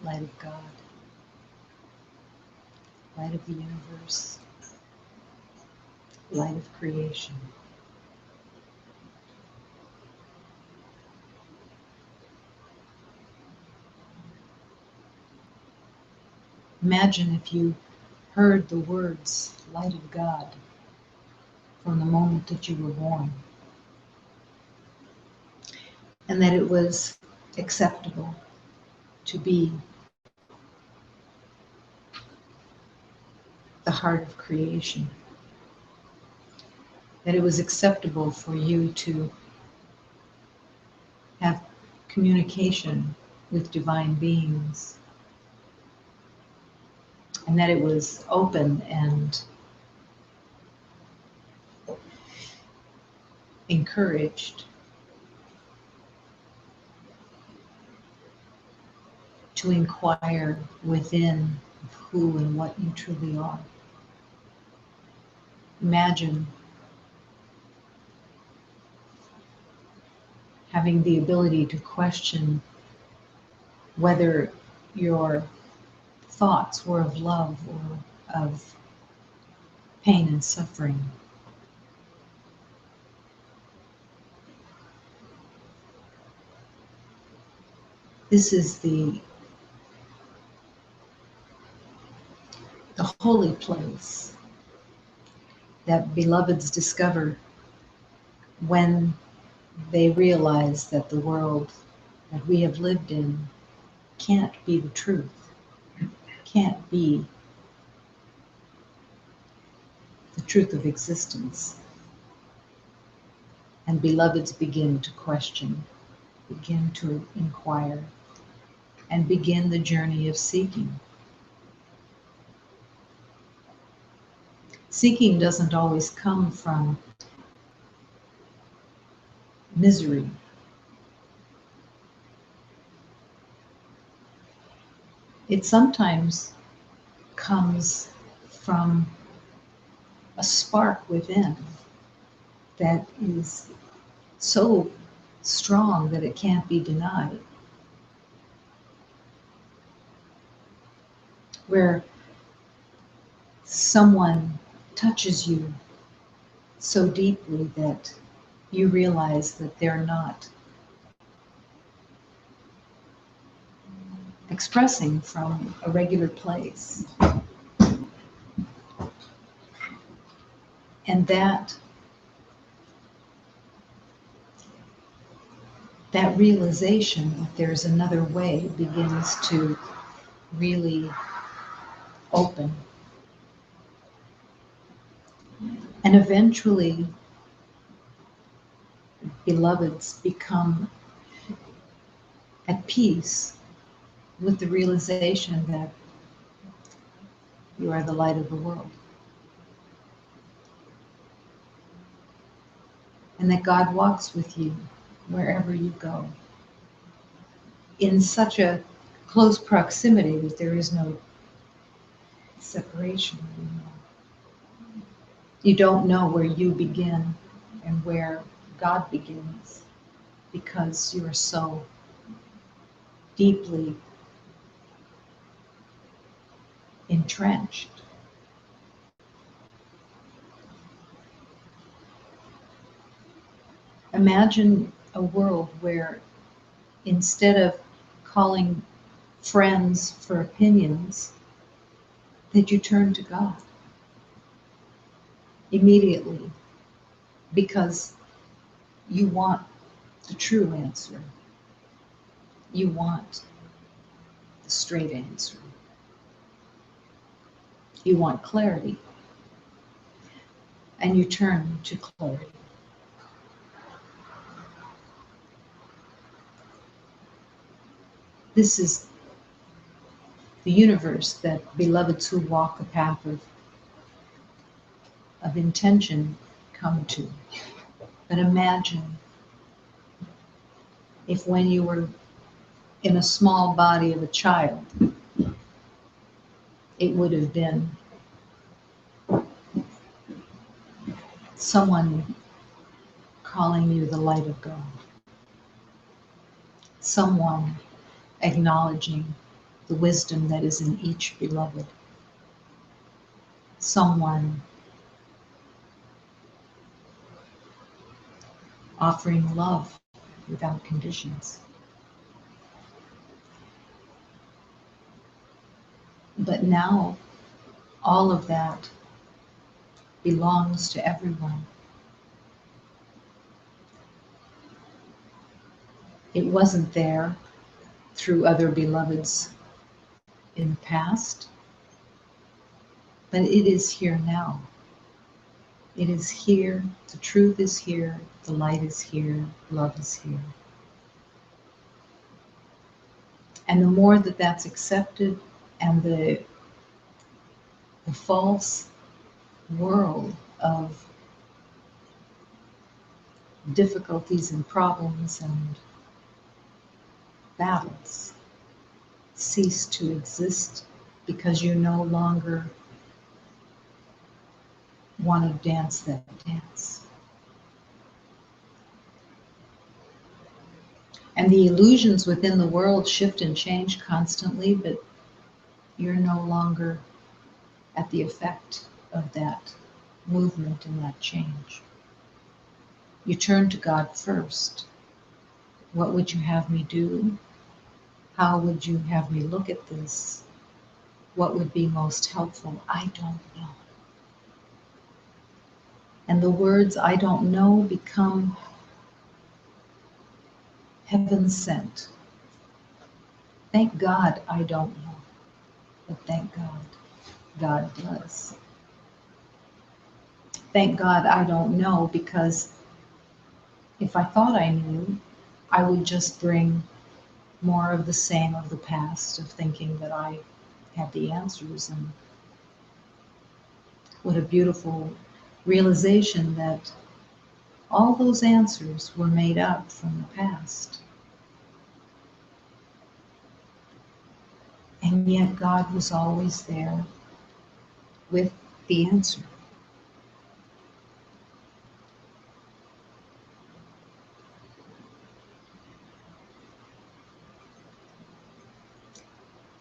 light of God, light of the universe, light of creation. Imagine if you heard the words light of God from the moment that you were born, and that it was acceptable to be the heart of creation, that it was acceptable for you to have communication with divine beings, and that it was open and encouraged to inquire within who and what you truly are. Imagine having the ability to question whether your thoughts were of love or of pain and suffering. This is the holy place that beloveds discover when they realize that the world that we have lived in can't be the truth, can't be the truth of existence. And beloveds begin to question, begin to inquire, and begin the journey of seeking. Seeking doesn't always come from misery. It sometimes comes from a spark within that is so strong that it can't be denied. Where someone touches you so deeply that you realize that they're not expressing from a regular place. And that realization that there's another way begins to really open. And eventually, beloveds become at peace with the realization that you are the light of the world. And that God walks with you wherever you go, in such a close proximity that there is no separation anymore. You don't know where you begin and where God begins, because you are so deeply entrenched. Imagine a world where instead of calling friends for opinions, that you turn to God immediately, because you want the true answer. You want the straight answer. You want clarity, and you turn to clarity. This is the universe that beloveds who walk the path of intention come to. But imagine if when you were in a small body of a child, it would have been someone calling you the light of God, someone acknowledging the wisdom that is in each beloved. Someone offering love without conditions. But now, all of that belongs to everyone. It wasn't there through other beloveds in the past, but it is here now. It is here, the truth is here, the light is here, love is here. And the more that that's accepted, and the false world of difficulties and problems and battles cease to exist, because you no longer want to dance that dance. And the illusions within the world shift and change constantly, but you're no longer at the effect of that movement and that change. You turn to God first. What would you have me do? How would you have me look at this? What would be most helpful? I don't know. And the words I don't know become heaven sent. Thank God I don't know, but thank God, God does. Thank God I don't know, because if I thought I knew, I would just bring more of the same of the past, of thinking that I had the answers. And what a beautiful realization that all those answers were made up from the past. And yet God was always there with the answer.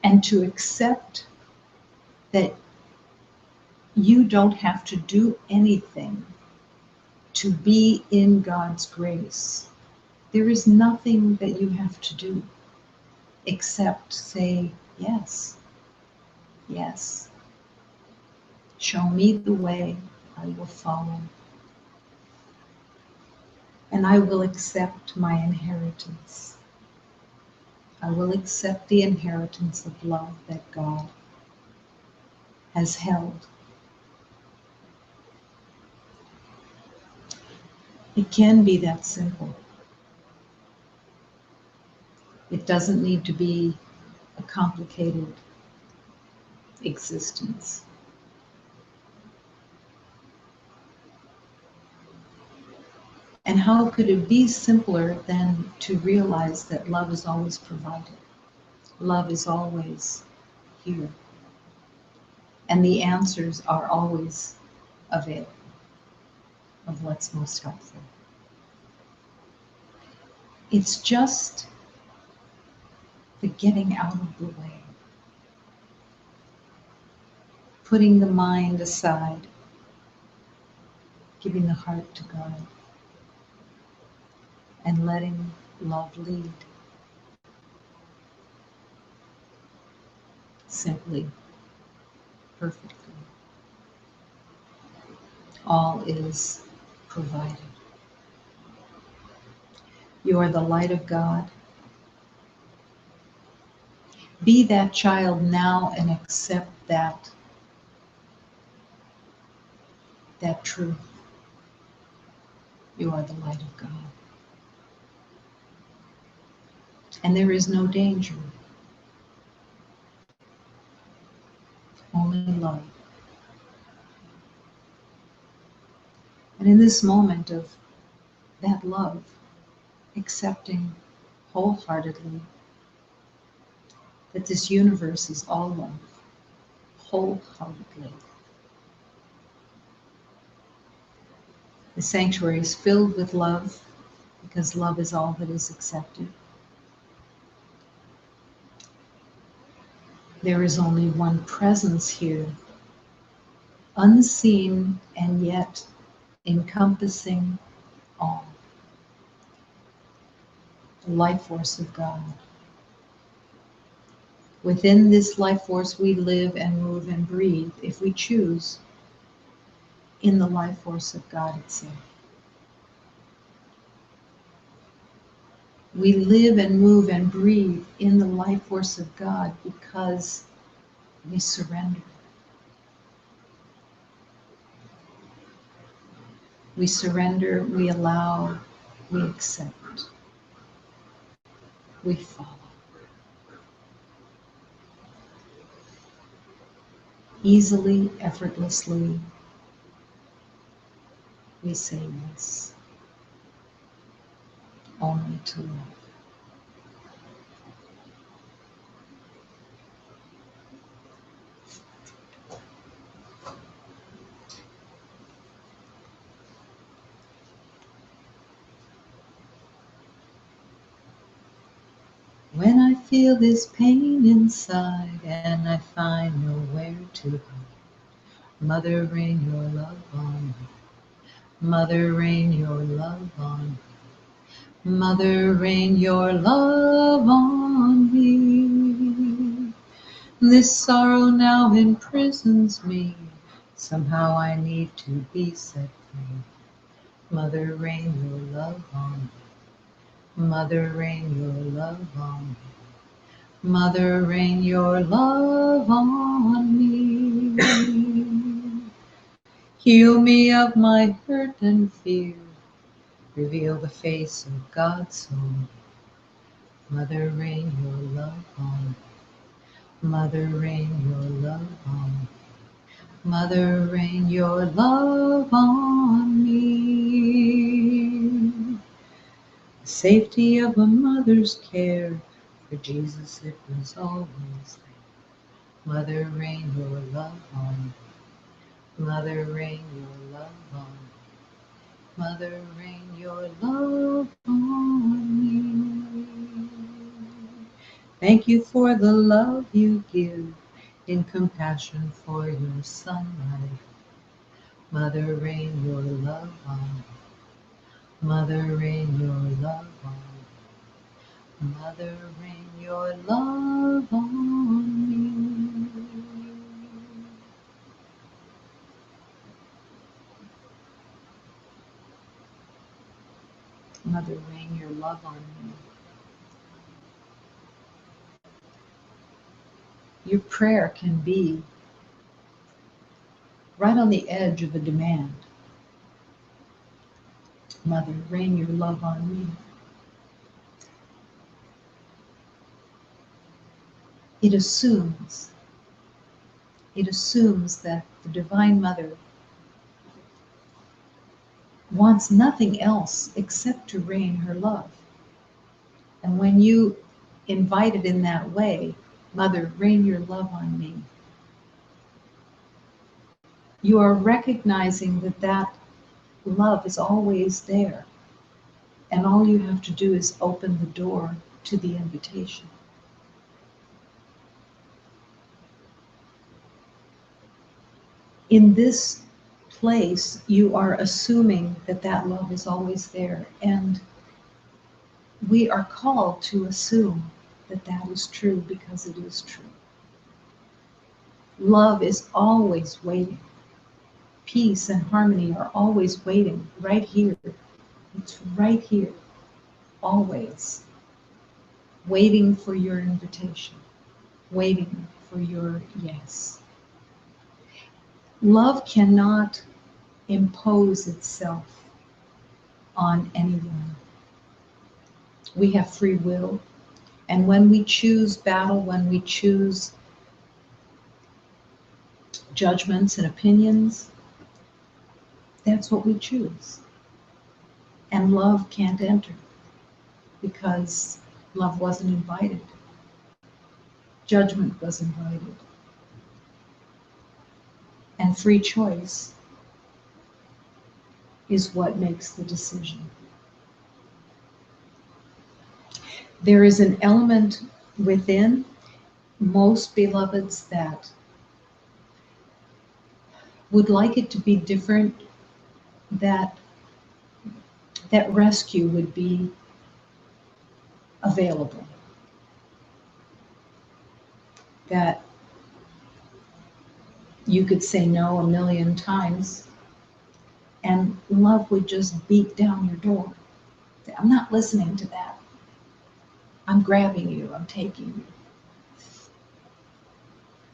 And to accept that you don't have to do anything to be in God's grace. There is nothing that you have to do except say, yes, yes. Show me the way, I will follow. And I will accept my inheritance. I will accept the inheritance of love that God has held. It can be that simple. It doesn't need to be a complicated existence. And how could it be simpler than to realize that love is always provided? Love is always here. And the answers are always available of what's most helpful. It's just the getting out of the way. Putting the mind aside, giving the heart to God, and letting love lead. Simply, perfectly. All is provided. You are the light of God. Be that child now and accept that truth. You are the light of God. And there is no danger. Only love. And in this moment of that love, accepting wholeheartedly that this universe is all love, wholeheartedly. The sanctuary is filled with love, because love is all that is accepted. There is only one presence here, unseen and yet encompassing all. The life force of God. Within this life force we live and move and breathe, if we choose, in the life force of God itself. We live and move and breathe in the life force of God because we surrender. We surrender, we allow, we accept, we follow. Easily, effortlessly, we say yes, only to love. When I feel this pain inside and I find nowhere to hide, Mother, rain your love on me. Mother, rain your love on me. Mother, rain your love on me. This sorrow now imprisons me. Somehow I need to be set free. Mother, rain your love on me. Mother, rain your love on me. Mother, rain your love on me. Heal me of my hurt and fear. Reveal the face of God's soul. Mother, rain your love on me. Mother, rain your love on me. Mother, rain your love on me. The safety of a mother's care, for Jesus it was always there. Mother, rain your love on me. Mother, rain your love on me. Mother, rain your love on me. Thank you for the love you give in compassion for your son life. Mother, rain your love on me. Mother, rain your love on me. Mother, rain your love on me. Mother, rain your love on me. Your prayer can be right on the edge of a demand. Mother, rain your love on me. It assumes that the Divine Mother wants nothing else except to rain her love. And when you invite it in that way, Mother, rain your love on me, you are recognizing that that love is always there. And all you have to do is open the door to the invitation. In this place, you are assuming that that love is always there. And we are called to assume that that is true because it is true. Love is always waiting. Peace and harmony are always waiting right here. It's right here, always. Waiting for your invitation, waiting for your yes. Love cannot impose itself on anyone. We have free will, and when we choose battle, when we choose judgments and opinions, that's what we choose. And love can't enter because love wasn't invited. Judgment was invited. And free choice is what makes the decision. There is an element within most beloveds that would like it to be different, that rescue would be available, that you could say no a million times and love would just beat down your door. Say, I'm not listening to that. I'm grabbing you, I'm taking you.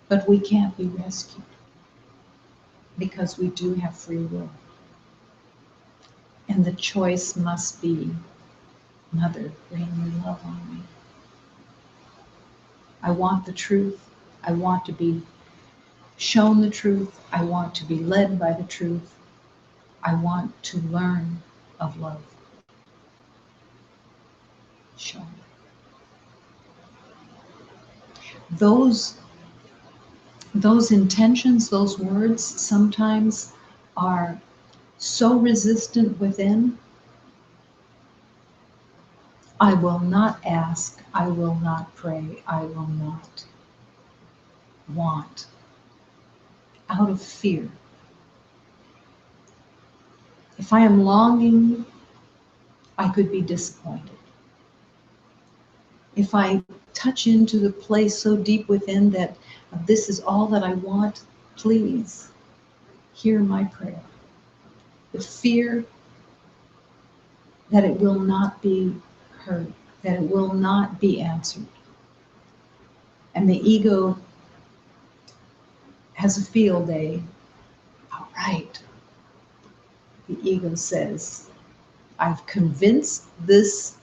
But we can't be rescued because we do have free will. And the choice must be, Mother, rain your love on me. I want the truth. I want to be shown the truth. I want to be led by the truth. I want to learn of love. Show me. Those intentions, those words sometimes are so resistant within. I will not ask, I will not pray, I will not want, out of fear. If I am longing, I could be disappointed. If I touch into the place so deep within that this is all that I want, please hear my prayer. The fear that it will not be heard, that it will not be answered. And the ego has a field day. All right. The ego says, I've convinced this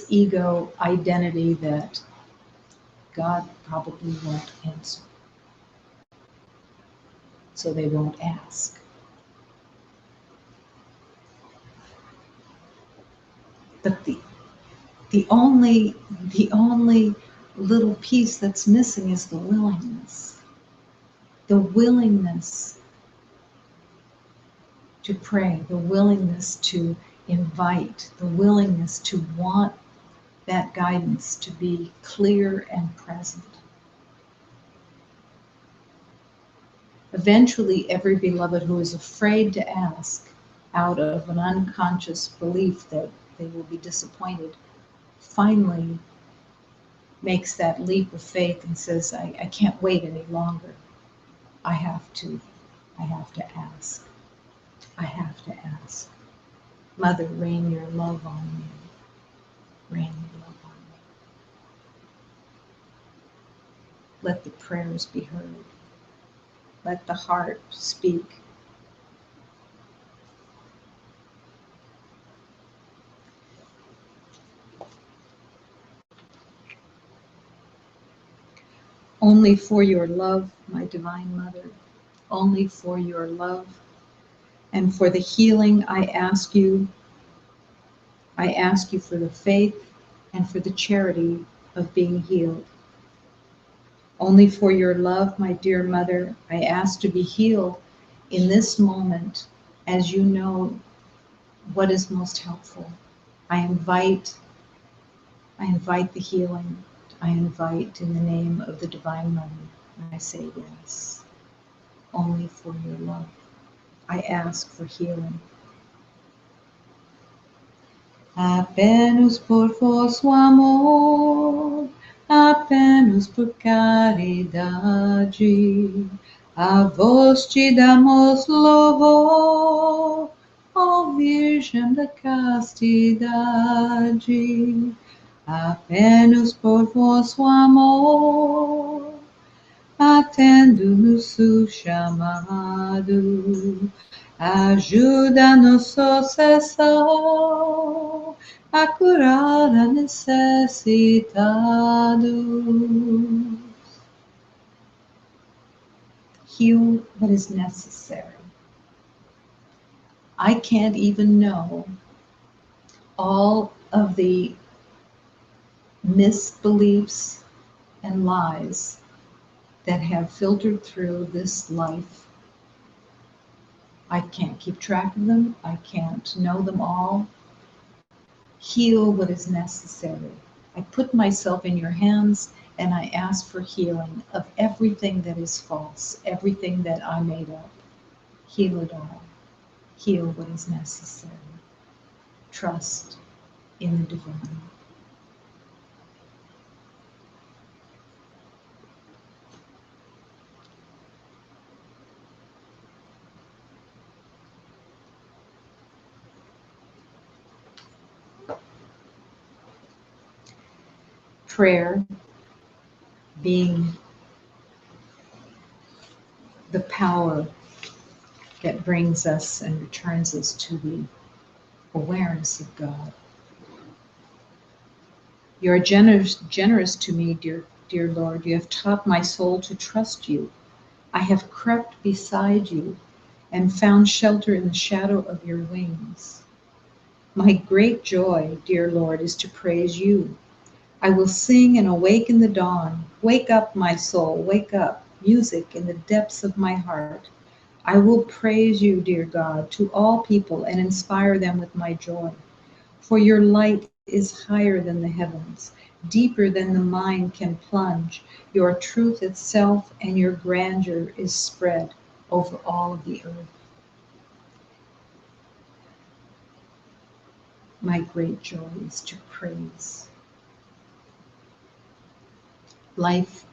ego identity that God probably won't answer. So they won't ask. But the only little piece that's missing is the willingness. The willingness to pray, the willingness to invite, the willingness to want that guidance to be clear and present. Eventually, every beloved who is afraid to ask out of an unconscious belief that they will be disappointed finally makes that leap of faith and says, I can't wait any longer. I have to ask. I have to ask. Mother, rain your love on me. Rain your love on me. Let the prayers be heard. Let the heart speak. Only for your love, my Divine Mother, only for your love and for the healing I ask you for the faith and for the charity of being healed. Only for your love, my dear Mother, I ask to be healed in this moment as you know what is most helpful. I invite the healing. I invite in the name of the Divine Mother. I say yes. Only for your love. I ask for healing. Apenas por vosso amor, apenas por caridade, a vos te damos louvor, ó Virgem da castidade. Apenas por vosso amor, atendo nosso chamado, ajuda nosso cessar a curar a necessitado. Heal what is necessary. I can't even know all of the misbeliefs and lies that have filtered through this life. I can't keep track of them. I can't know them all. Heal what is necessary. I put myself in your hands And I ask for healing of everything that is false, everything that I made up. Heal it all. Heal what is necessary. Trust in the divine. Prayer being the power that brings us and returns us to the awareness of God. You are generous to me, dear Lord. You have taught my soul to trust you. I have crept beside you and found shelter in the shadow of your wings. My great joy, dear Lord, is to praise you. I will sing and awaken the dawn. Wake up, my soul, wake up. Music in the depths of my heart. I will praise you, dear God, to all people and inspire them with my joy. For your light is higher than the heavens, deeper than the mind can plunge. Your truth itself and your grandeur is spread over all of the earth. My great joy is to praise. Life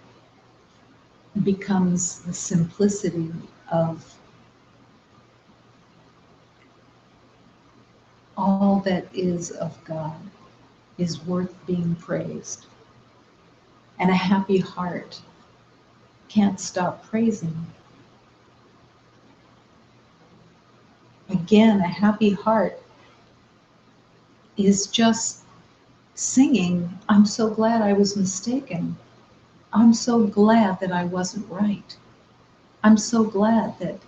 becomes the simplicity of all that is of God is worth being praised. And a happy heart can't stop praising. Again, a happy heart is just singing, I'm so glad I was mistaken. I'm so glad that I wasn't right. I'm so glad that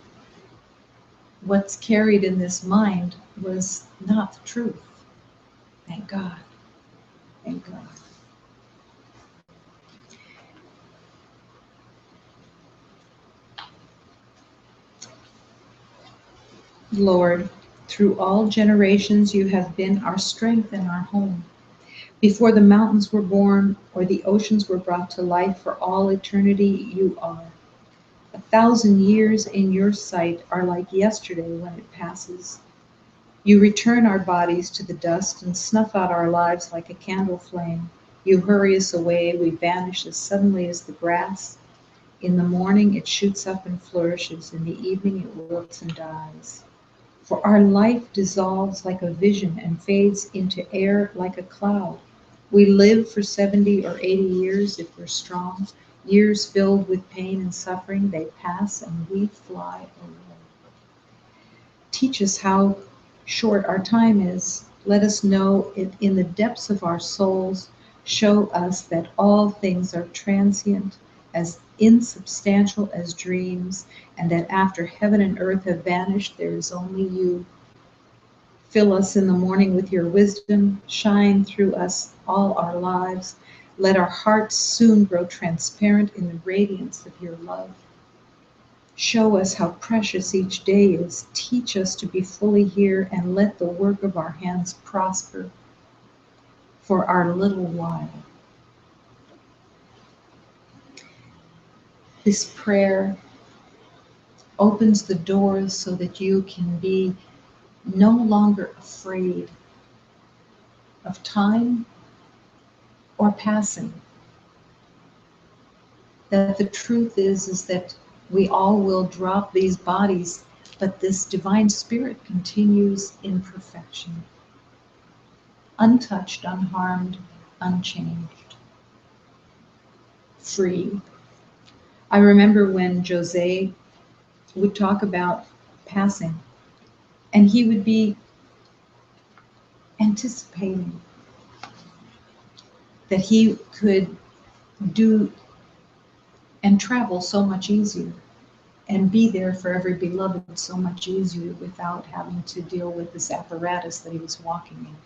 what's carried in this mind was not the truth. Thank God. Thank God. Lord, through all generations you have been our strength and our home. Before the mountains were born or the oceans were brought to life, for all eternity you are. 1,000 years in your sight are like yesterday when it passes. You return our bodies to the dust and snuff out our lives like a candle flame. You hurry us away, we vanish as suddenly as the grass. In the morning it shoots up and flourishes, in the evening it wilts and dies. For our life dissolves like a vision and fades into air like a cloud. We live for 70 or 80 years if we're strong, years filled with pain and suffering, they pass and we fly away. Teach us how short our time is. Let us know it in the depths of our souls. Show us that all things are transient, as insubstantial as dreams, and that after heaven and earth have vanished, there is only you. Fill us in the morning with your wisdom. Shine through us all our lives. Let our hearts soon grow transparent in the radiance of your love. Show us how precious each day is. Teach us to be fully here and let the work of our hands prosper for our little while. This prayer opens the doors so that you can be no longer afraid of time or passing. That the truth is that we all will drop these bodies, but this divine spirit continues in perfection, untouched, unharmed, unchanged, free. I remember when Jose would talk about passing, and he would be anticipating that he could do and travel so much easier and be there for every beloved so much easier without having to deal with this apparatus that he was walking in.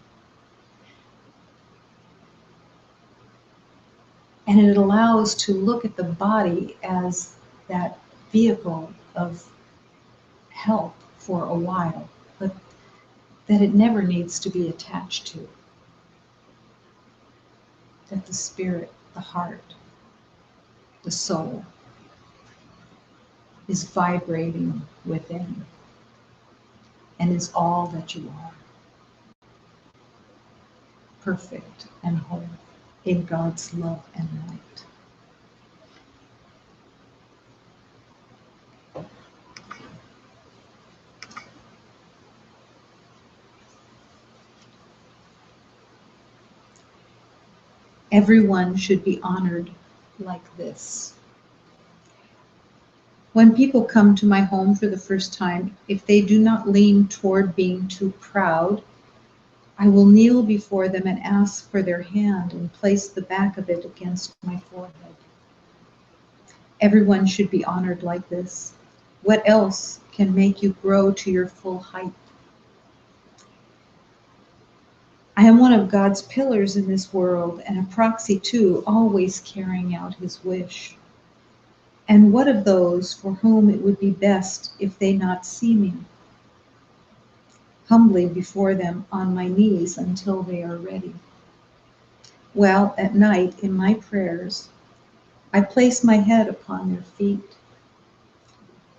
And it allows to look at the body as that vehicle of help for a while, but that it never needs to be attached to. That the spirit, the heart, the soul, is vibrating within and is all that you are, perfect and whole in God's love and light. Everyone should be honored like this. When people come to my home for the first time, if they do not lean toward being too proud, I will kneel before them and ask for their hand and place the back of it against my forehead. Everyone should be honored like this. What else can make you grow to your full height? I am one of God's pillars in this world and a proxy too, always carrying out his wish. And what of those for whom it would be best if they not see me? Humbly before them on my knees until they are ready. Well, at night in my prayers, I place my head upon their feet.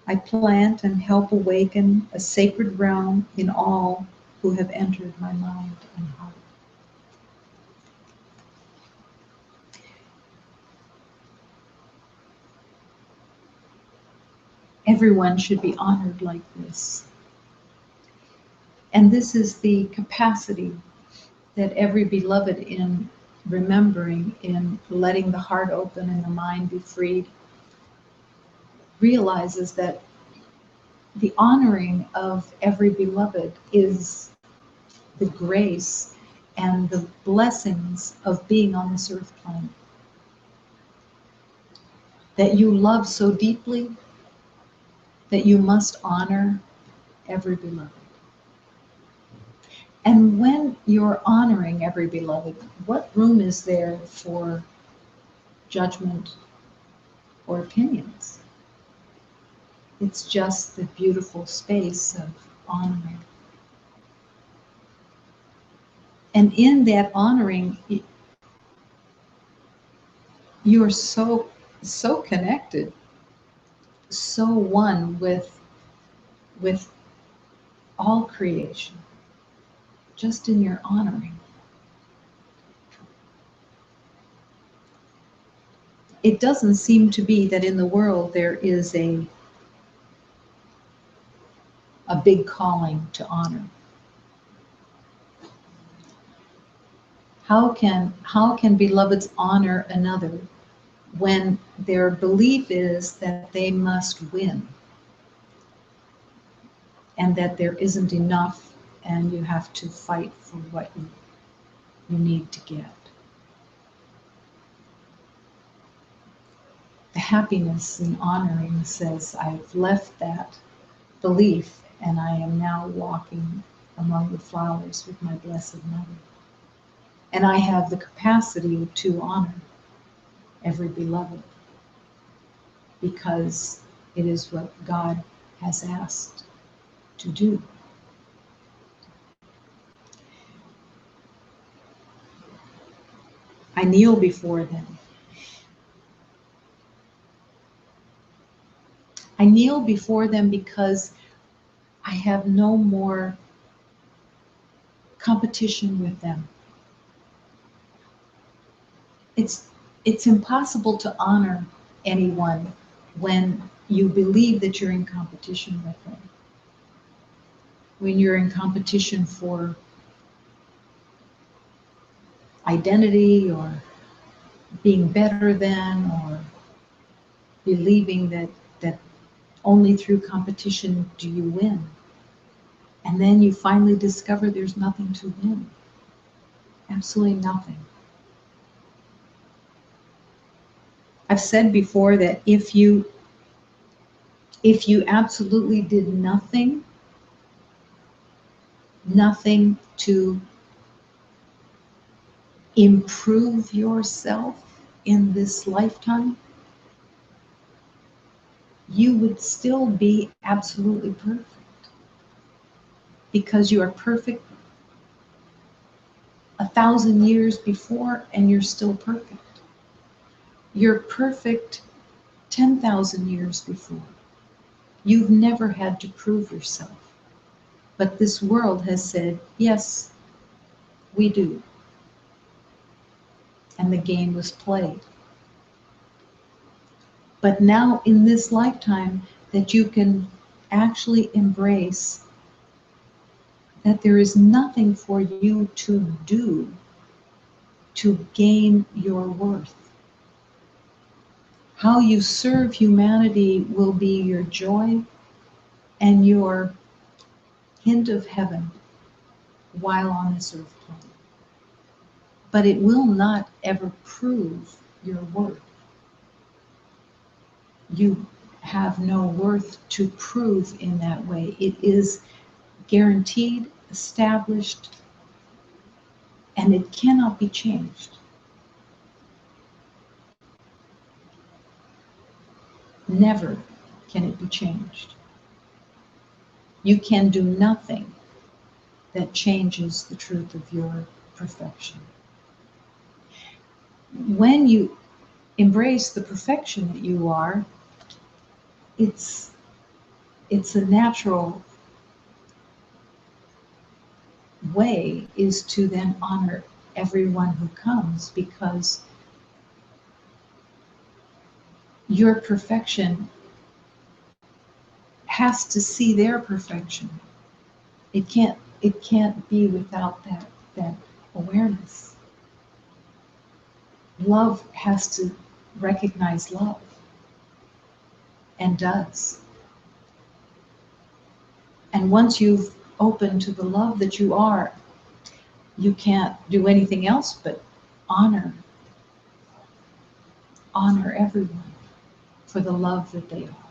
I plant and help awaken a sacred realm in all who have entered my mind and heart. Everyone should be honored like this. And this is the capacity that every beloved in remembering, in letting the heart open and the mind be freed, realizes that the honoring of every beloved is the grace and the blessings of being on this earth plane. That you love so deeply that you must honor every beloved. And when you're honoring every beloved, what room is there for judgment or opinions? It's just the beautiful space of honoring. And in that honoring, you are so connected, so one with all creation, just in your honoring. It doesn't seem to be that in the world there is a big calling to honor. How can beloveds honor another when their belief is that they must win and that there isn't enough and you have to fight for what you need to get? The happiness in honoring says, I've left that belief and I am now walking among the flowers with my Blessed Mother. And I have the capacity to honor every beloved because it is what God has asked to do. I kneel before them. I kneel before them because I have no more competition with them. It's impossible to honor anyone when you believe that you're in competition with them. When you're in competition for identity or being better than, or believing that only through competition do you win. And then you finally discover there's nothing to win. Absolutely nothing. I've said before that if you absolutely did nothing to improve yourself in this lifetime, you would still be absolutely perfect. Because you are perfect 1,000 years before and you're still perfect. You're perfect 10,000 years before. You've never had to prove yourself. But this world has said, yes, we do. And the game was played. But now in this lifetime that you can actually embrace that there is nothing for you to do to gain your worth. How you serve humanity will be your joy and your hint of heaven while on this earth plane. But it will not ever prove your worth. You have no worth to prove in that way. It is guaranteed, established, and it cannot be changed. Never can it be changed. You can do nothing that changes the truth of your perfection. When you embrace the perfection that you are, it's a natural way is to then honor everyone who comes, because your perfection has to see their perfection. It can't be without that awareness. Love has to recognize love, and does. And once you've opened to the love that you are, you can't do anything else but honor everyone for the love that they are.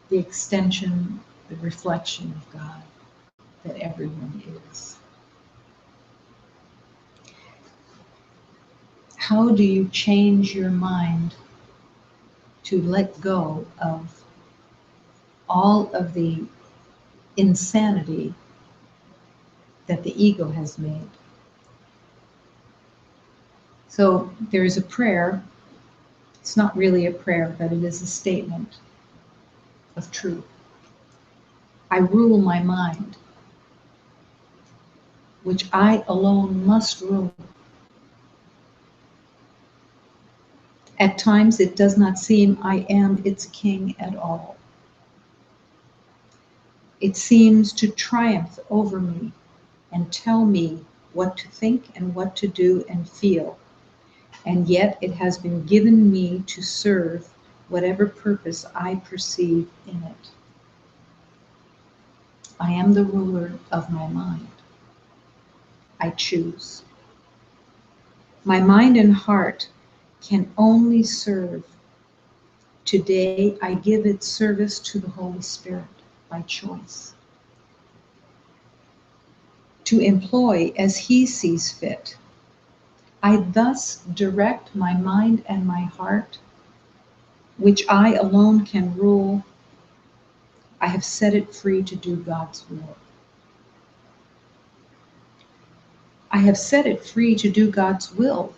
The extension, the reflection of God that everyone is. How do you change your mind to let go of all of the insanity that the ego has made? So there is a prayer. It's not really a prayer, but it is a statement of truth. I rule my mind, which I alone must rule. At times it does not seem I am its king at all. It seems to triumph over me and tell me what to think and what to do and feel. And yet it has been given me to serve whatever purpose I perceive in it. I am the ruler of my mind. I choose. My mind and heart can only serve. Today I give its service to the Holy Spirit by choice, to employ as He sees fit. I thus direct my mind and my heart, which I alone can rule. I have set it free to do God's will. I have set it free to do God's will.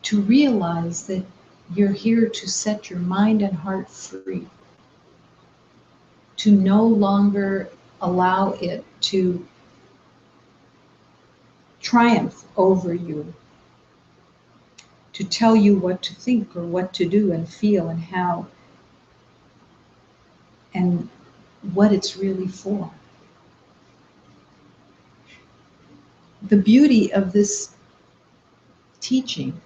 To realize that you're here to set your mind and heart free. To no longer allow it to triumph over you. To tell you what to think or what to do and feel and how and what it's really for. The beauty of this teaching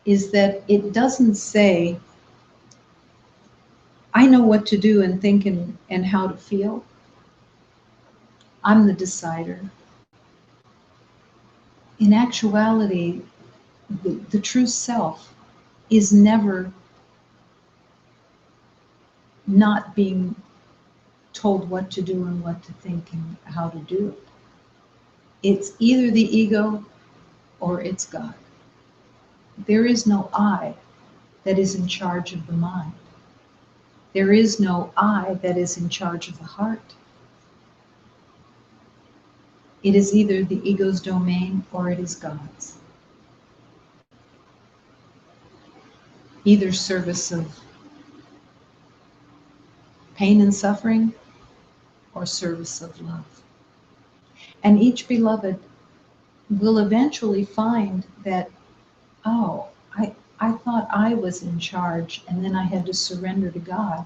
is that it doesn't say, I know what to do and think and how to feel. I'm the decider. In actuality, the true self is never not being told what to do and what to think and how to do it. It's either the ego or it's God. There is no I that is in charge of the mind. There is no I that is in charge of the heart. It is either the ego's domain or it is God's. Either service of pain and suffering or service of love. And each beloved will eventually find that, oh, I thought I was in charge, and then I had to surrender to God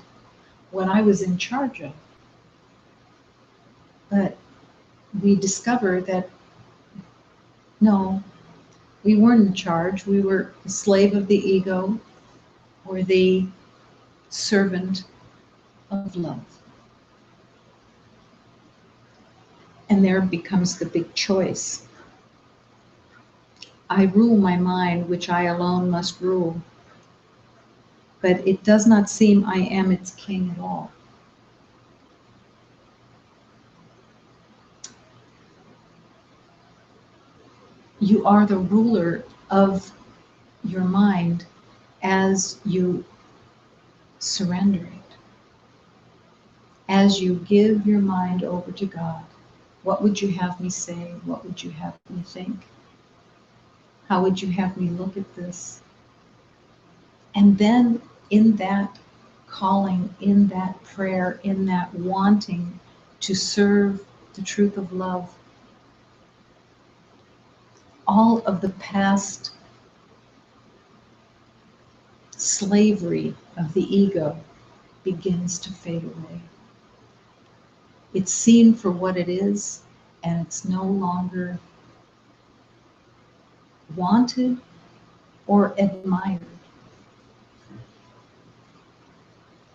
what I was in charge of. But we discover that, no, we weren't in charge. We were a slave of the ego or the servant of love. And there becomes the big choice. I rule my mind, which I alone must rule. But it does not seem I am its king at all. You are the ruler of your mind as you surrender it. As you give your mind over to God. What would you have me say? What would you have me think? How would you have me look at this? And then in that calling, in that prayer, in that wanting to serve the truth of love, all of the past slavery of the ego begins to fade away. It's seen for what it is, and it's no longer wanted or admired.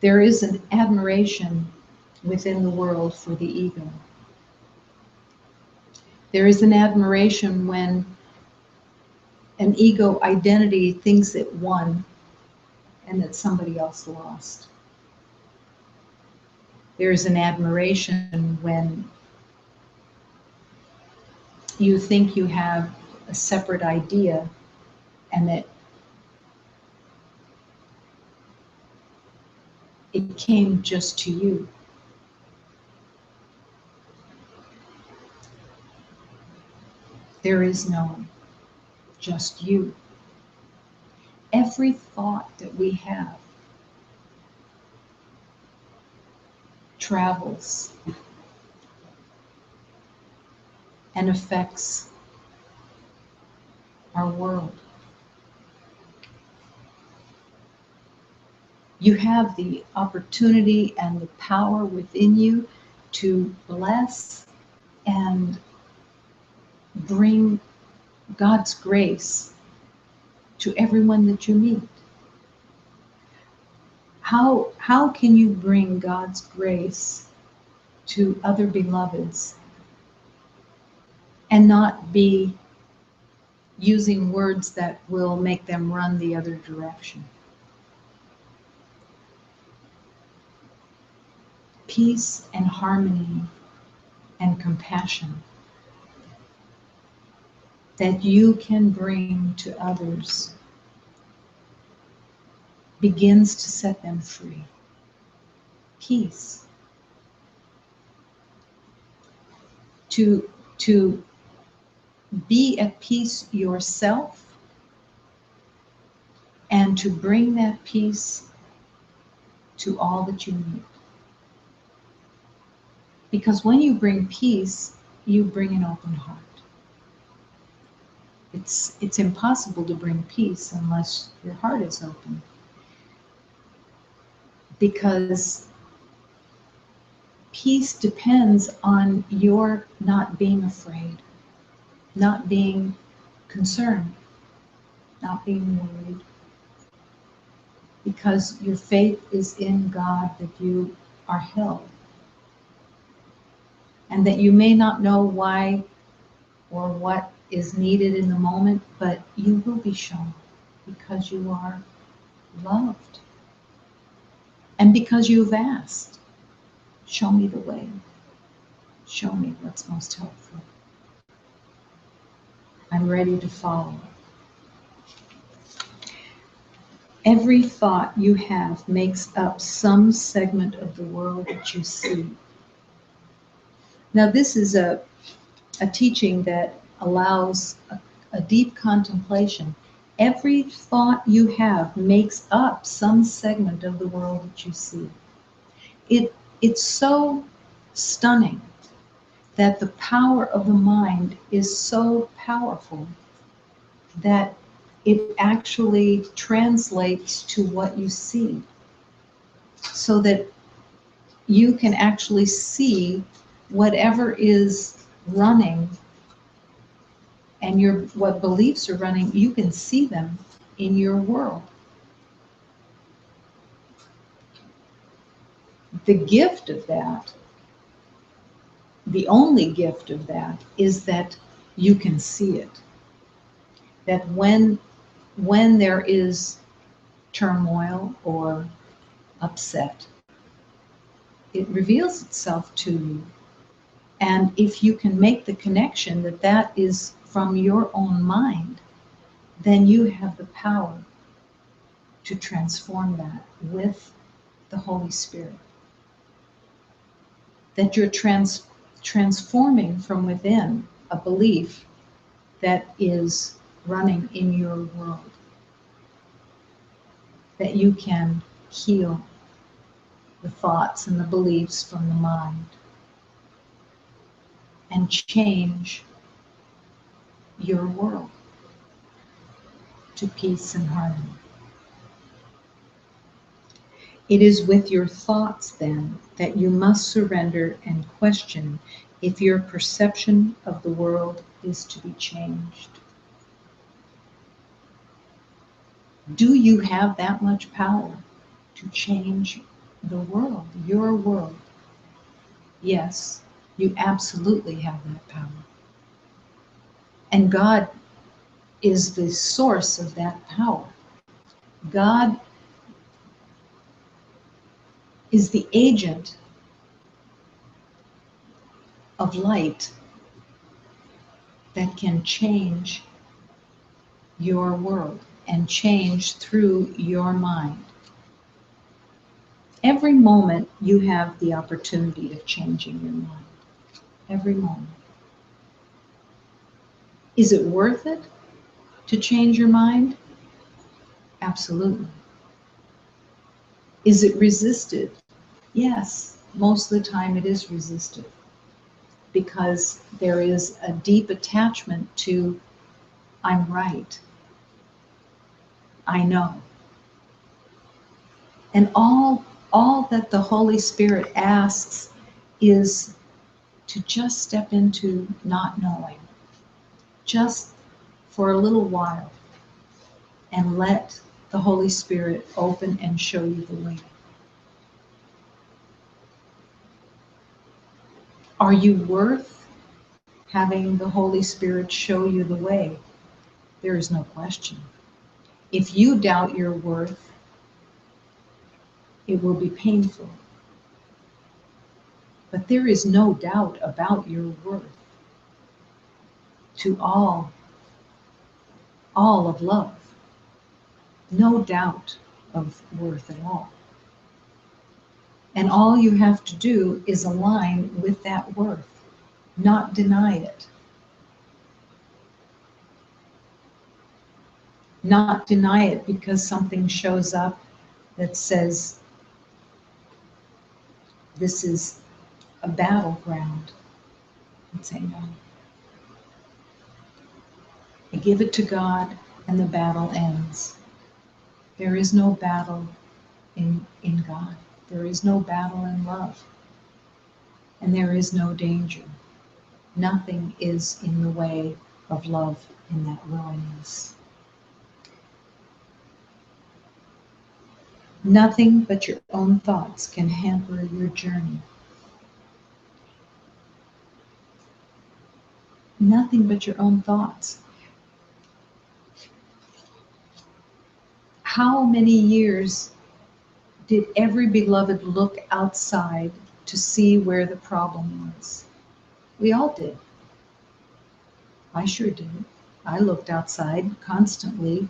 There is an admiration within the world for the ego. There is an admiration when an ego identity thinks it won and that somebody else lost. There is an admiration when you think you have a separate idea and that it came just to you. There is no just you. Every thought that we have travels and affects our world. You have the opportunity and the power within you to bless and bring God's grace to everyone that you meet. How can you bring God's grace to other beloveds and not be using words that will make them run the other direction? Peace and harmony and compassion that you can bring to others begins to set them free. Peace. To be at peace yourself and to bring that peace to all that you meet. Because when you bring peace, you bring an open heart. It's impossible to bring peace unless your heart is open. Because peace depends on your not being afraid, not being concerned, not being worried. Because your faith is in God that you are held. And that you may not know why or what is needed in the moment, but you will be shown because you are loved. And because you've asked, show me the way. Show me what's most helpful. I'm ready to follow. Every thought you have makes up some segment of the world that you see. Now this is a a teaching that allows a deep contemplation. Every thought you have makes up some segment of the world that you see. It's so stunning that the power of the mind is so powerful that it actually translates to what you see, so that you can actually see whatever is running, and what beliefs are running, you can see them in your world. The gift of that, the only gift of that, is that you can see it. That when there is turmoil or upset, it reveals itself to you. And if you can make the connection that that is from your own mind, then you have the power to transform that with the Holy Spirit. That you're transforming from within a belief that is running in your world. That you can heal the thoughts and the beliefs from the mind and change your world to peace and harmony. It is with your thoughts, then, that you must surrender and question if your perception of the world is to be changed. Do you have that much power to change the world, your world? Yes, you absolutely have that power. And God is the source of that power. God is the agent of light that can change your world and change through your mind. Every moment you have the opportunity of changing your mind. Every moment. Is it worth it to change your mind? Absolutely. Is it resisted? Yes, most of the time it is resisted, because there is a deep attachment to, I'm right, I know. And all that the Holy Spirit asks is to just step into not knowing, just for a little while, and let the Holy Spirit open and show you the way. Are you worth having the Holy Spirit show you the way? There is no question. If you doubt your worth, it will be painful. But there is no doubt about your worth to all of love. No doubt of worth at all. And all you have to do is align with that worth, not deny it. Not deny it because something shows up that says, this is a battleground. And say, no. I give it to God and the battle ends. There is no battle in God. There is no battle in love. And there is no danger. Nothing is in the way of love in that willingness. Nothing but your own thoughts can hamper your journey. Nothing but your own thoughts. How many years did every beloved look outside to see where the problem was? We all did. I sure did. I looked outside constantly,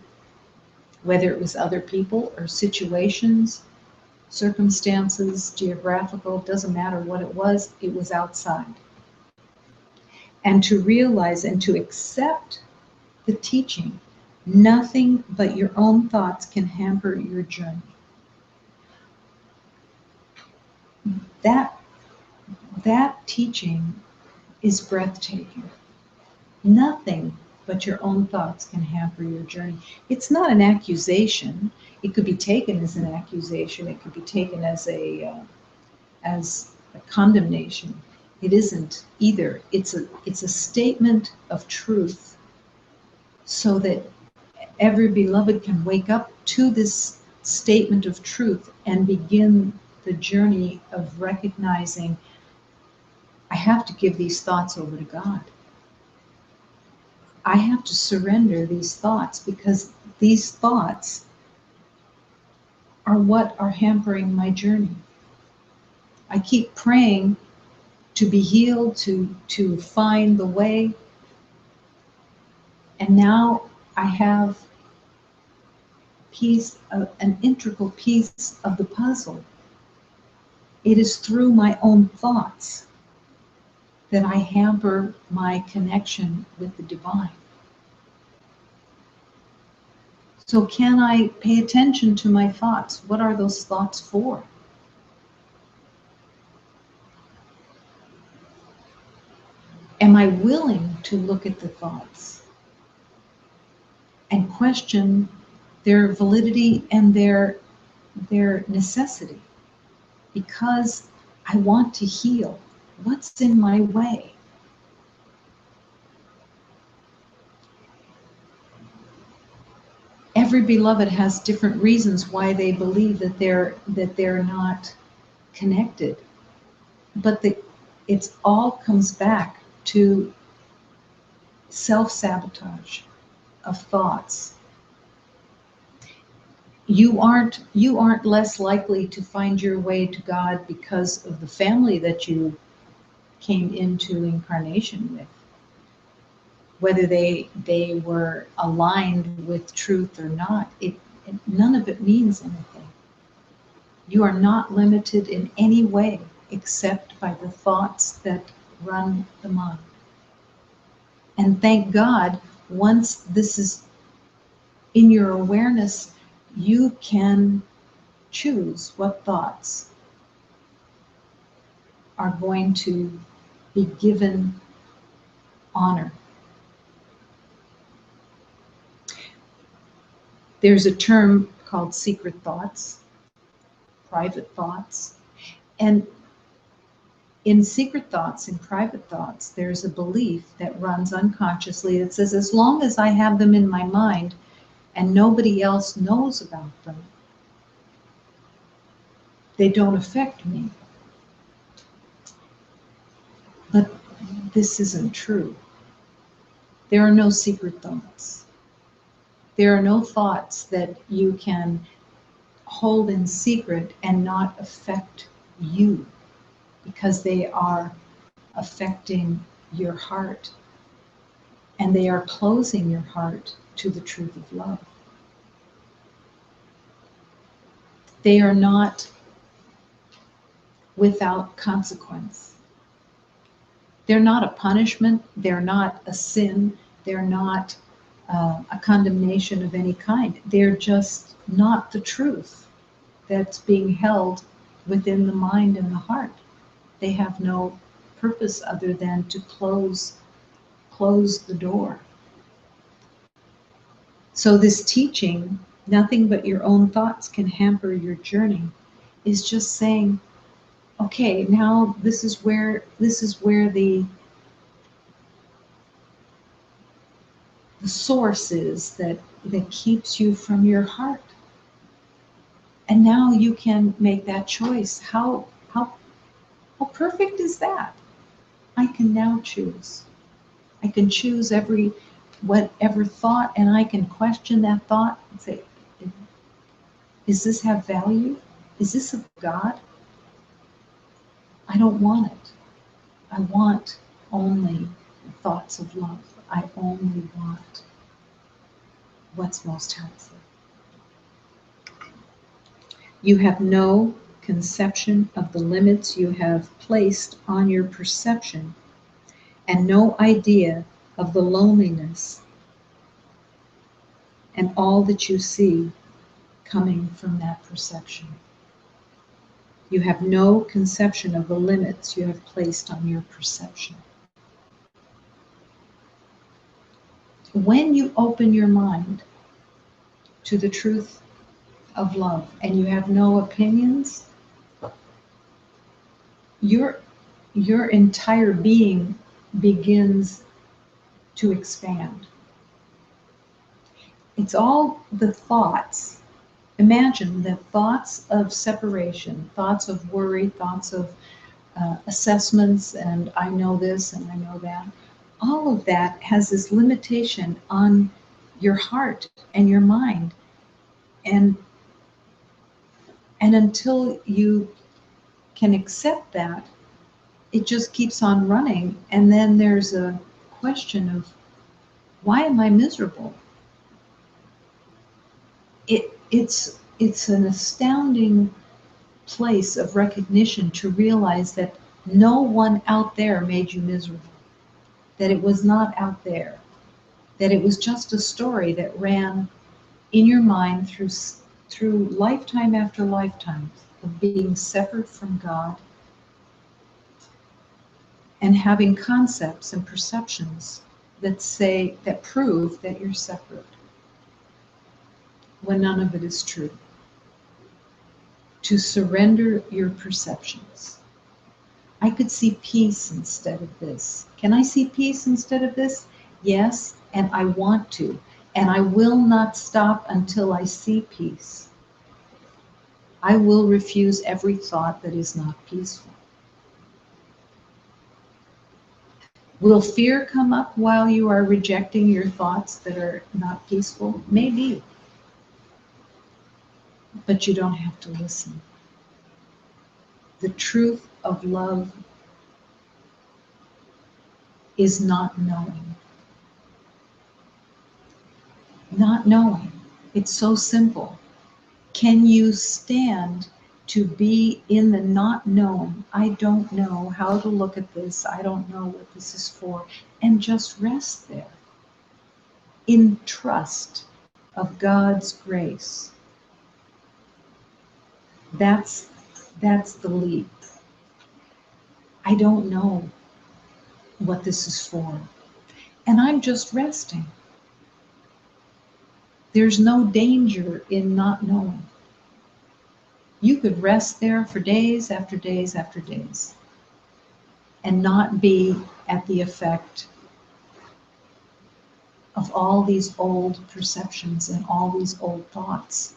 whether it was other people or situations, circumstances, geographical, doesn't matter what it was outside. and to realize and to accept the teaching. Nothing but your own thoughts can hamper your journey. That teaching is breathtaking. Nothing but your own thoughts can hamper your journey. It's not an accusation. It could be taken as an accusation. It could be taken as a condemnation. It isn't either. It's a statement of truth, so that every beloved can wake up to this statement of truth and begin the journey of recognizing, I have to give these thoughts over to God. I have to surrender these thoughts, because these thoughts are what are hampering my journey. I keep praying to be healed, to find the way. And now I have an integral piece of the puzzle. It is through my own thoughts that I hamper my connection with the divine. So can I pay attention to my thoughts? What are those thoughts for? Am I willing to look at the thoughts and question their validity and their necessity? Because I want to heal. What's in my way? Every beloved has different reasons why they believe that they're not connected. But it all comes back to self-sabotage of thoughts. You aren't less likely to find your way to God because of the family that you came into incarnation with. Whether they were aligned with truth or not, none of it means anything. You are not limited in any way except by the thoughts that run the mind. And thank God, once this is in your awareness, you can choose what thoughts are going to be given honor. There's a term called secret thoughts, private thoughts. And in secret thoughts, in private thoughts, there's a belief that runs unconsciously that says, as long as I have them in my mind and nobody else knows about them, they don't affect me. But this isn't true. There are no secret thoughts. There are no thoughts that you can hold in secret and not affect you, because they are affecting your heart, and they are closing your heart to the truth of love. They are not without consequence. They're not a punishment. They're not a sin. They're not a condemnation of any kind. They're just not the truth that's being held within the mind and the heart. They have no purpose other than to close the door. So this teaching, nothing but your own thoughts can hamper your journey, is just saying, okay, now this is where the source is that keeps you from your heart. And now you can make that choice. How perfect is that? I can now choose. I can choose whatever thought, and I can question that thought and say, does this have value? Is this of God? I don't want it. I want only thoughts of love. I only want what's most helpful. You have no conception of the limits you have placed on your perception and no idea of the loneliness and all that you see coming from that perception. You have no conception of the limits you have placed on your perception. When you open your mind to the truth of love and you have no opinions, your entire being begins to expand. It's all the thoughts. Imagine the thoughts of separation, thoughts of worry, thoughts of assessments, and I know this and I know that. All of that has this limitation on your heart and your mind. And until you can accept that, it just keeps on running. And then there's a question of, why am I miserable? It's an astounding place of recognition to realize that no one out there made you miserable, that it was not out there, that it was just a story that ran in your mind through lifetime after lifetime of being separate from God and having concepts and perceptions that prove that you're separate, when none of it is true. To surrender your perceptions. I could see peace instead of this. Can I see peace instead of this? Yes, and I want to. And I will not stop until I see peace. I will refuse every thought that is not peaceful. Will fear come up while you are rejecting your thoughts that are not peaceful? Maybe. But you don't have to listen. The truth of love is not knowing. Not knowing. It's so simple. Can you stand to be in the not known? I don't know how to look at this. I don't know what this is for. And just rest there in trust of God's grace. That's the leap. I don't know what this is for. And I'm just resting. There's no danger in not knowing. You could rest there for days after days after days and not be at the effect of all these old perceptions and all these old thoughts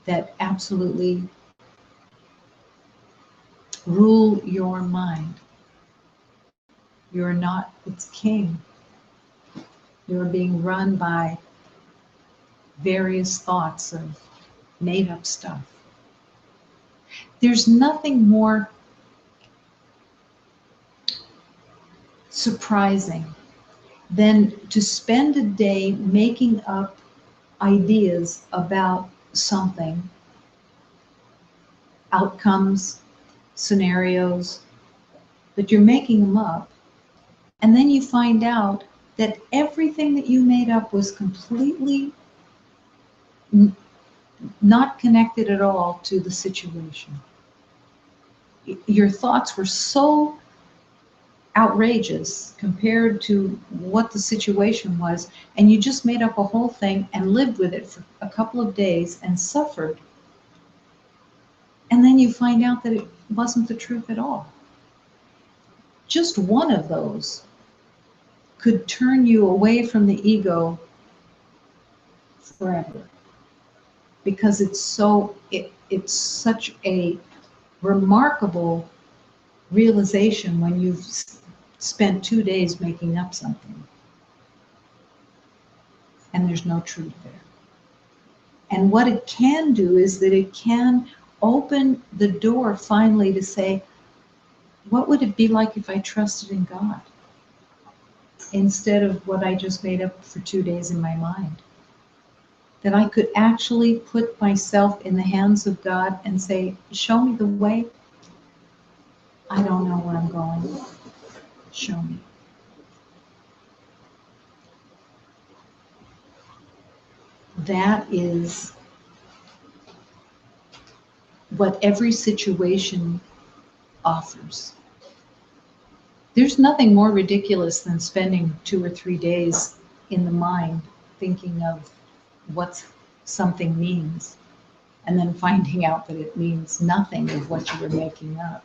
that absolutely rule your mind. You're not its king. You're being run by various thoughts of made-up stuff. There's nothing more surprising than to spend a day making up ideas about something, outcomes, scenarios, but you're making them up. And then you find out that everything that you made up was completely not connected at all to the situation. Your thoughts were so outrageous compared to what the situation was, and you just made up a whole thing and lived with it for a couple of days and suffered. And then you find out that it wasn't the truth at all. Just one of those could turn you away from the ego forever, because it's such a remarkable realization when you've spent 2 days making up something and there's no truth there. And what it can do is that it can open the door finally to say, what would it be like if I trusted in God instead of what I just made up for 2 days in my mind? That I could actually put myself in the hands of God and say, show me the way. I don't know where I'm going. Show me. that is what every situation offers. There's nothing more ridiculous than spending 2 or 3 days in the mind thinking of what something means and then finding out that it means nothing of what you were making up.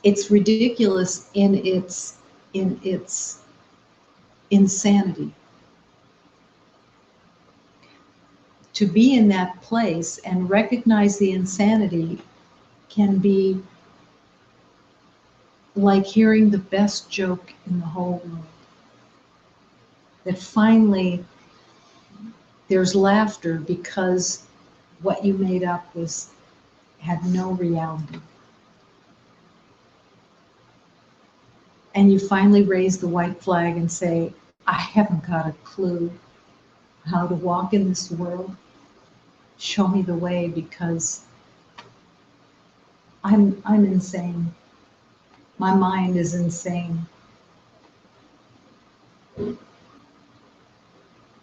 It's ridiculous in its insanity. To be in that place and recognize the insanity can be like hearing the best joke in the whole world. That finally there's laughter because what you made up had no reality. And you finally raise the white flag and say, I haven't got a clue how to walk in this world. Show me the way, because I'm insane. My mind is insane.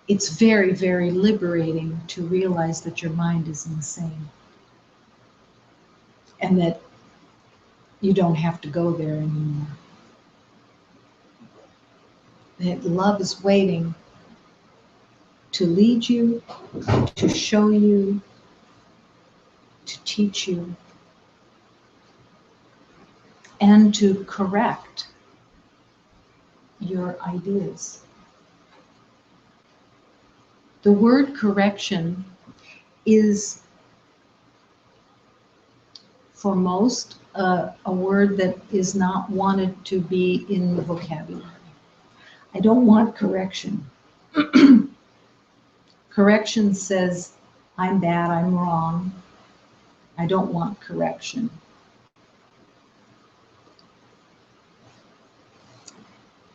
It's very, very liberating to realize that your mind is insane and that you don't have to go there anymore. That love is waiting to lead you, to show you, to teach you, and to correct your ideas. The word correction is, for most, a word that is not wanted to be in the vocabulary. I don't want correction. Correction says, I'm bad, I'm wrong. I don't want correction.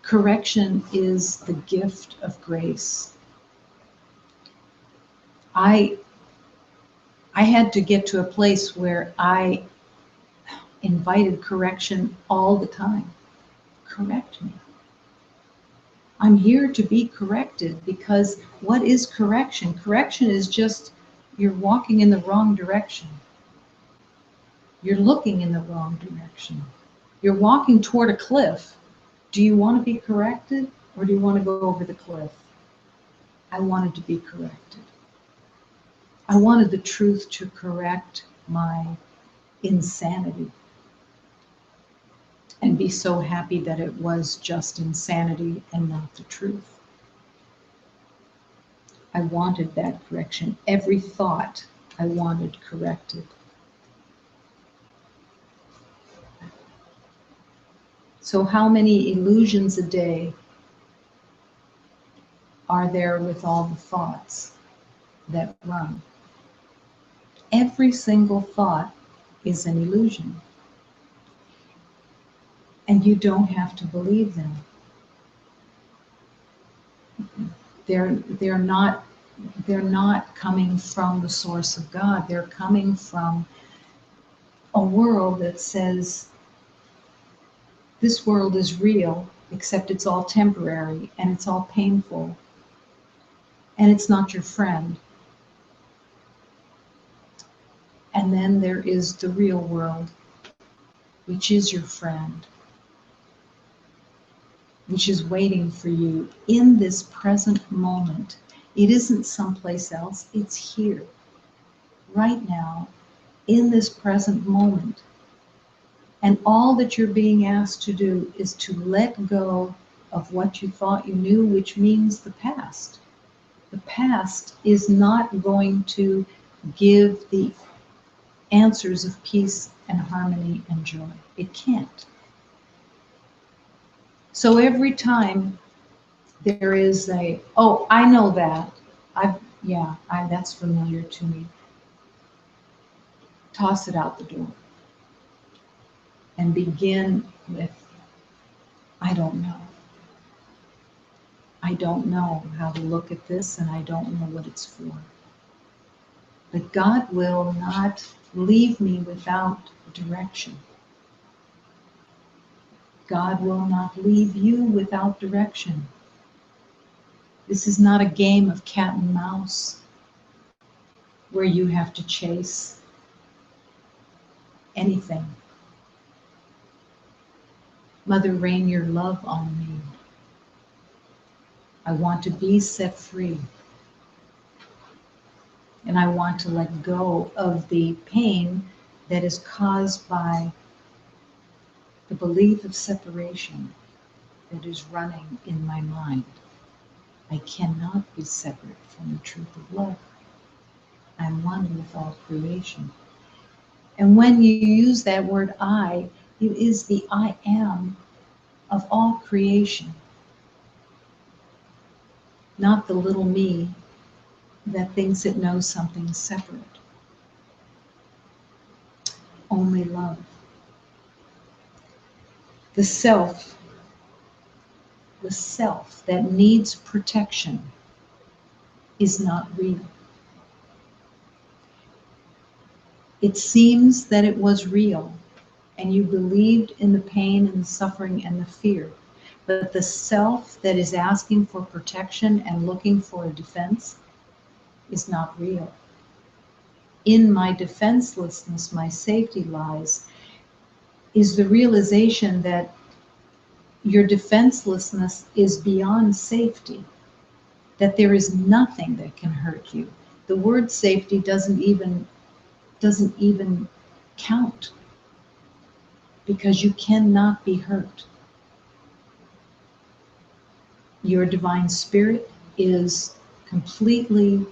Correction is the gift of grace. I had to get to a place where I invited correction all the time. Correct me. I'm here to be corrected, because what is correction? Correction is just you're walking in the wrong direction. You're looking in the wrong direction. You're walking toward a cliff. Do you want to be corrected, or do you want to go over the cliff? I wanted to be corrected. I wanted the truth to correct my insanity, and be so happy that it was just insanity and not the truth. I wanted that correction. Every thought I wanted corrected. So how many illusions a day are there with all the thoughts that run? Every single thought is an illusion. And you don't have to believe them. They're not coming from the source of God. They're coming from a world that says this world is real, except it's all temporary and it's all painful and it's not your friend. And then there is the real world, which is your friend, which is waiting for you in this present moment. It isn't someplace else, it's here, right now, in this present moment. And all that you're being asked to do is to let go of what you thought you knew, which means the past. The past is not going to give the answers of peace and harmony and joy. It can't. So every time there is oh, I know that. That's familiar to me. Toss it out the door. And begin with, I don't know. I don't know how to look at this, and I don't know what it's for. But God will not leave me without direction. God will not leave you without direction. This is not a game of cat and mouse where you have to chase anything. Mother, rain your love on me. I want to be set free. And I want to let go of the pain that is caused by the belief of separation that is running in my mind. I cannot be separate from the truth of love. I'm one with all creation. And when you use that word I, it is the I am of all creation. Not the little me that thinks it knows something separate. Only love. The self that needs protection is not real. It seems that it was real, and you believed in the pain and the suffering and the fear. But the self that is asking for protection and looking for a defense is not real. In my defenselessness, my safety lies, is the realization that your defenselessness is beyond safety, that there is nothing that can hurt you. The word safety doesn't even count, because you cannot be hurt. Your divine spirit is completely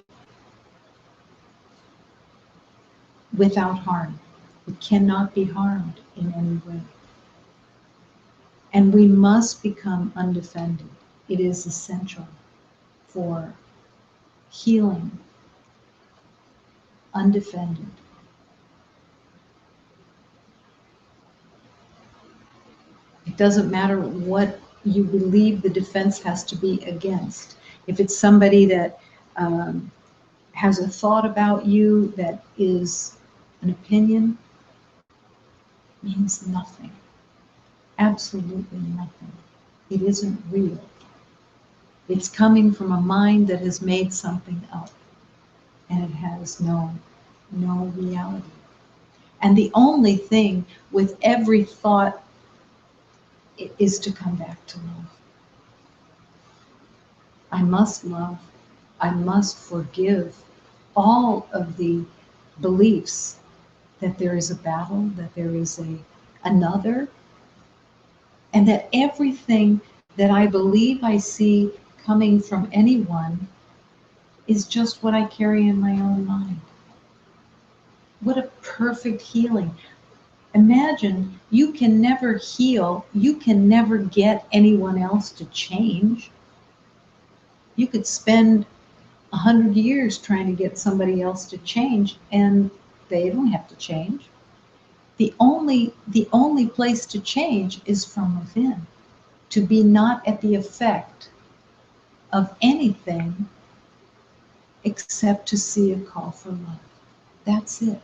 without harm. It cannot be harmed in any way. And we must become undefended. It is essential for healing, undefended. It doesn't matter what you believe the defense has to be against. If it's somebody that has a thought about you that is an opinion, means nothing. Absolutely nothing. It isn't real. It's coming from a mind that has made something up, and it has no reality. And the only thing with every thought is to come back to love. I must love. I must forgive all of the beliefs that there is a battle, that there is another, and that everything that I believe I see coming from anyone is just what I carry in my own mind. What a perfect healing. Imagine, you can never heal, you can never get anyone else to change. You could spend 100 years trying to get somebody else to change, and they don't have to change. The only place to change is from within, to be not at the effect of anything except to see a call for love. That's it.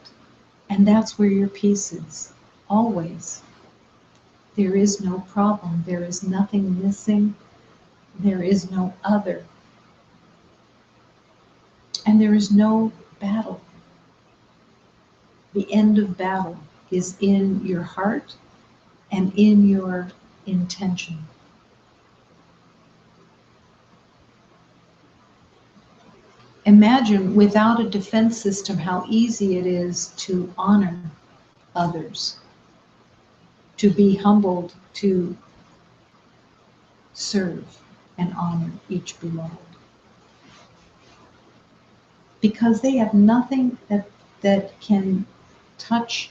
And that's where your peace is, always. There is no problem. There is nothing missing. There is no other. And there is no battle. The end of battle is in your heart and in your intention. Imagine, without a defense system, how easy it is to honor others, to be humbled, to serve and honor each beloved. Because they have nothing that can touch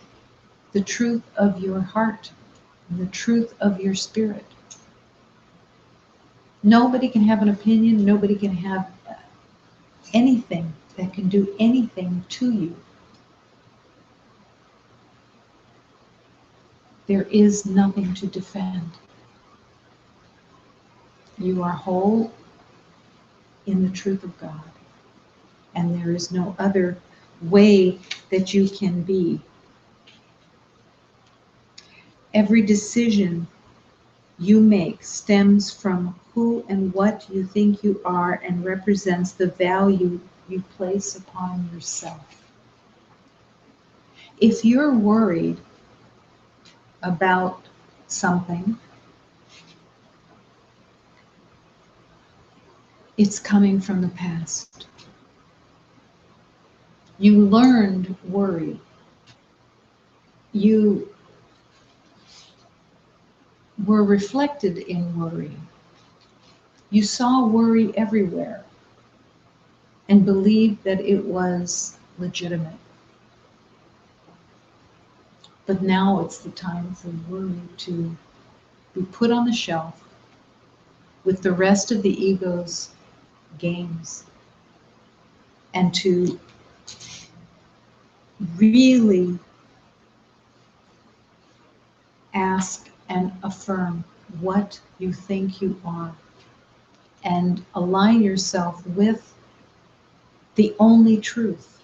the truth of your heart and the truth of your spirit. Nobody can have an opinion, nobody can have anything that can do anything to you. There is nothing to defend. You are whole in the truth of God, and there is no other way that you can be. Every decision you make stems from who and what you think you are and represents the value you place upon yourself. If you're worried about something, it's coming from the past. You learned worry. You were reflected in worry. You saw worry everywhere and believed that it was legitimate. But now it's the time for worry to be put on the shelf with the rest of the ego's games and to really ask and affirm what you think you are and align yourself with the only truth.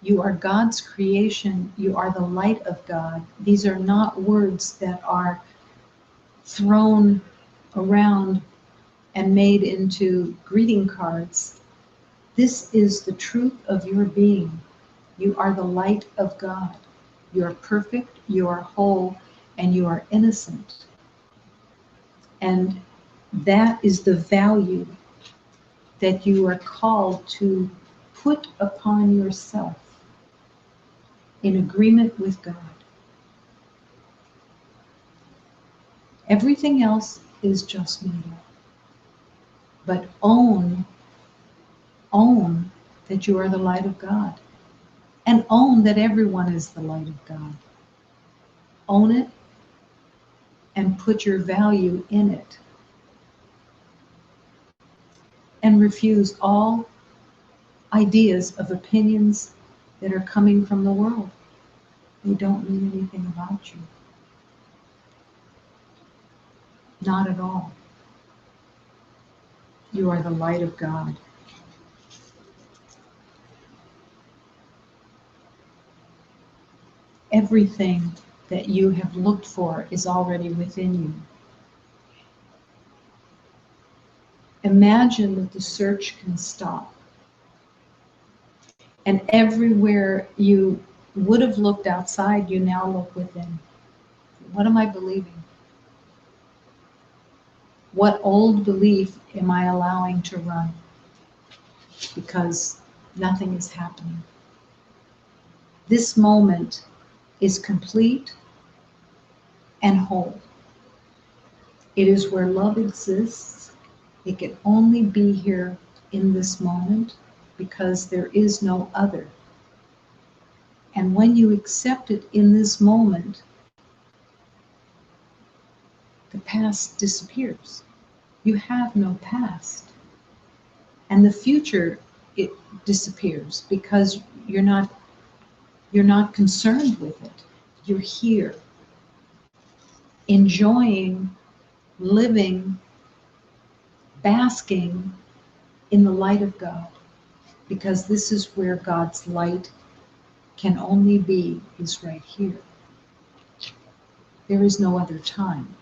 You are God's creation. You are the light of God. These are not words that are thrown around and made into greeting cards. This is the truth of your being. You are the light of God. You are perfect, you are whole, and you are innocent. And that is the value that you are called to put upon yourself in agreement with God. Everything else is just made up. But own that you are the light of God. And own that everyone is the light of God. Own it and put your value in it. And refuse all ideas of opinions that are coming from the world. They don't mean anything about you. Not at all. You are the light of God. Everything that you have looked for is already within you. Imagine that the search can stop. And everywhere you would have looked outside, you now look within. What am I believing? What old belief am I allowing to run? Because nothing is happening. This moment is complete and whole. It is where love exists. It can only be here in this moment because there is no other. And when you accept it in this moment, the past disappears. You have no past. And the future, it disappears because you're not concerned with it. You're here, enjoying, living, basking in the light of God. Because this is where God's light can only be, is right here. There is no other time.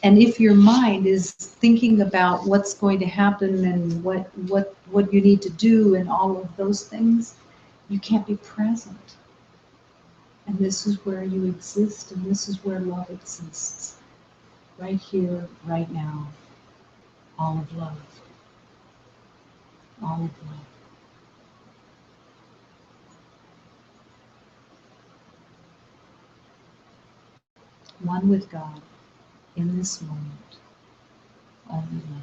And if your mind is thinking about what's going to happen and what you need to do and all of those things, you can't be present. And this is where you exist, and this is where love exists. Right here, right now. All of love. All of love. One with God in this moment. Only love.